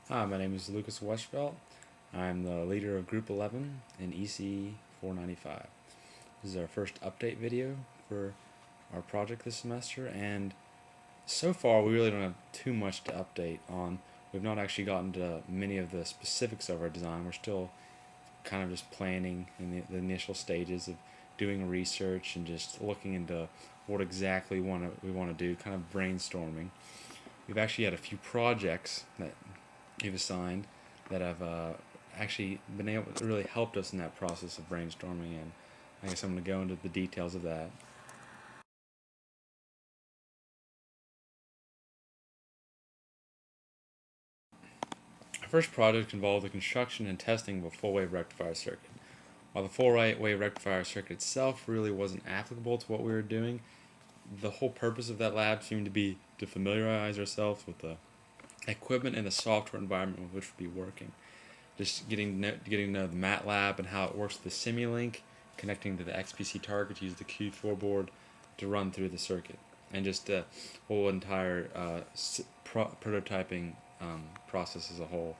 Hi, my name is Lucas Westfelt. I'm the leader of Group 11 in EC495. This is our first update video for our project this semester, and so far we really don't have too much to update on. We've not actually gotten to many of the specifics of our design. We're still kind of just planning in the initial stages of doing research and just looking into what exactly we want to do, kind of brainstorming. We've actually had a few projects that you've assigned that have actually been able to really helped us in that process of brainstorming, and I guess I'm going to go into the details of that. Our first project involved the construction and testing of a full-wave rectifier circuit. While the full-wave rectifier circuit itself really wasn't applicable to what we were doing, the whole purpose of that lab seemed to be to familiarize ourselves with the equipment and the software environment with which we'd be working. Just getting to know the MATLAB and how it works with the Simulink, connecting to the XPC target to use the Q4 board to run through the circuit, and just the whole entire prototyping process as a whole.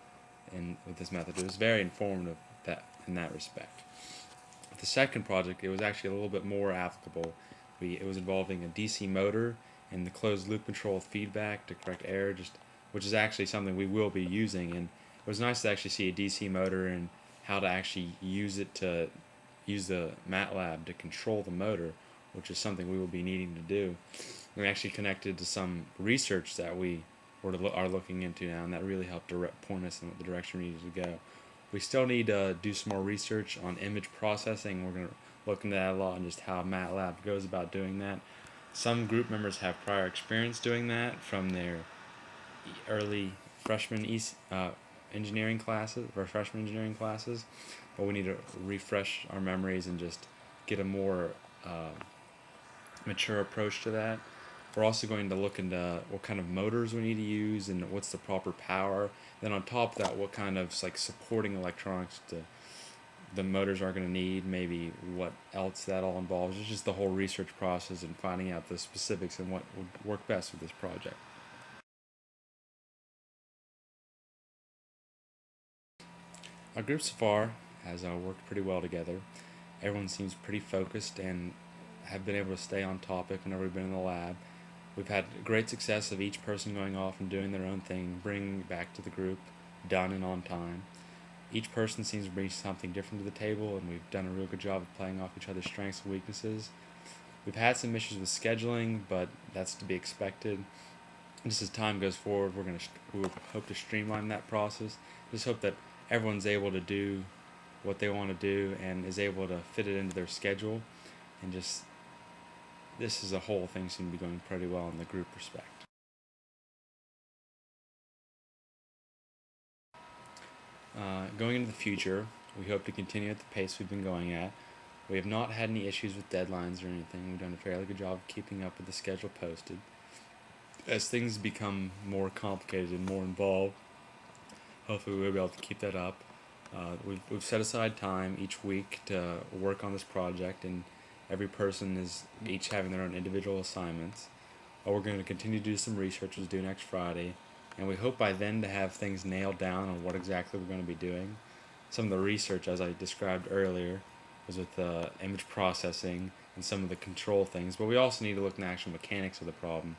And with this method, it was very informative in that respect. With the second project, it was actually a little bit more applicable. It was involving a DC motor and the closed loop control of feedback to correct error, which is actually something we will be using. And it was nice to actually see a DC motor and how to actually use it to use the MATLAB to control the motor, which is something we will be needing to do. We actually connected to some research that we are looking into now, and that really helped point us in the direction we needed to go. We still need to do some more research on image processing. We're going to look into that a lot and just how MATLAB goes about doing that. Some group members have prior experience doing that from their early freshman engineering classes or freshman engineering classes, but we need to refresh our memories and just get a more mature approach to that. We're also going to look into what kind of motors we need to use and what's the proper power. Then on top of that, what kind of supporting electronics the motors are going to need, maybe what else that all involves. It's just the whole research process and finding out the specifics and what would work best with this project. Our group so far has worked pretty well together. Everyone seems pretty focused and have been able to stay on topic whenever we've been in the lab. We've had great success of each person going off and doing their own thing, bringing back to the group, done and on time. Each person seems to bring something different to the table, and we've done a real good job of playing off each other's strengths and weaknesses. We've had some issues with scheduling, but that's to be expected. Just as time goes forward, we hope to streamline that process. Just hope that everyone's able to do what they want to do and is able to fit it into their schedule, and just this as a whole thing seems to be going pretty well in the group respect. Going into the future, we hope to continue at the pace we've been going at. We have not had any issues with deadlines or anything. We've done a fairly good job of keeping up with the schedule posted. As things become more complicated and more involved, hopefully we'll be able to keep that up. We've set aside time each week to work on this project, and every person is each having their own individual assignments. We're going to continue to do some research as due next Friday, and we hope by then to have things nailed down on what exactly we're going to be doing. Some of the research, as I described earlier, was with the image processing and some of the control things, but we also need to look at the actual mechanics of the problem,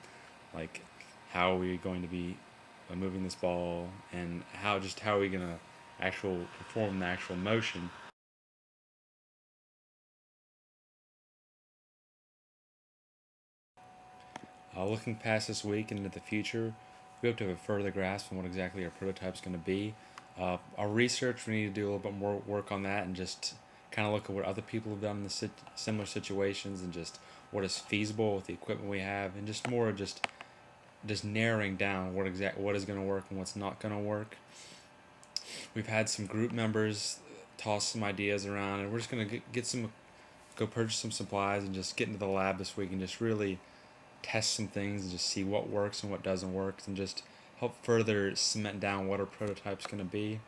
like how are we going to be moving this ball, and how are we going to perform the actual motion. Looking past this week and into the future, we hope to have a further grasp on what exactly our prototype is going to be. Our research, we need to do a little bit more work on that and just kind of look at what other people have done in similar situations and just what is feasible with the equipment we have, and just more just narrowing down what is going to work and what's not going to work. We've had some group members toss some ideas around, and we're just going to go purchase some supplies and just get into the lab this week and just really test some things and just see what works and what doesn't work, and just help further cement down what our prototype's going to be.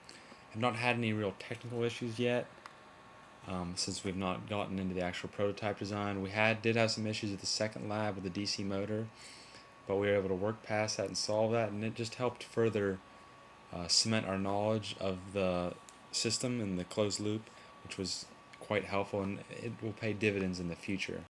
I've not had any real technical issues yet, since we've not gotten into the actual prototype design. Did have some issues at the second lab with the DC motor, but we were able to work past that and solve that, and it just helped further cement our knowledge of the system and the closed loop, which was quite helpful, and it will pay dividends in the future.